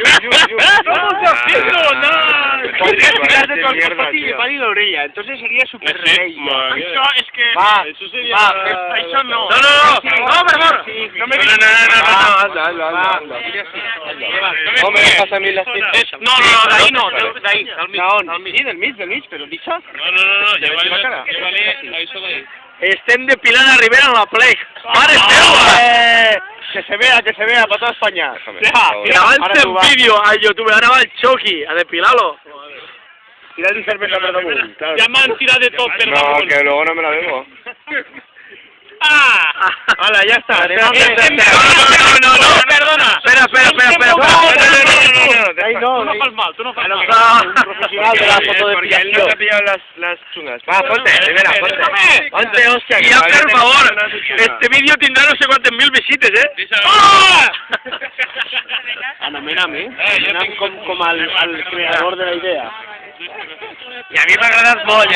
haciendo? ¡No! Tiras de todo el copotillo y para la orella, entonces sería super rey. Eso es que... Eso sería... Eso no. No, perdón. No me hazlo. No me dejas a mí las tintas. No, de ahí no, de ahí. Sí, del mig, pero dicha. No, llévale eso de ahí. Estem depilant a Rivera en la plec. Mare seva! Que se vea, para toda España. Grabant en vídeo a YouTube, ara va el Chucky a depilar-lo. Tirar-li cerveza per damunt. Ya me han tirado de todo, No, perdón. que luego no me la bebo. Hola, ya está. No, perdona. Espera. Ahí no fas mal, tú no fas mal. Un profesional de la Porque él no te ha pillado las chungas. Va, ponte, Rivera, ponte. Ponte, hostia. I ja, per favor, este vídeo tindrà no sé quantes mil visites, Anomena'm, com el creador de la idea. I a mi m'ha agradat molt,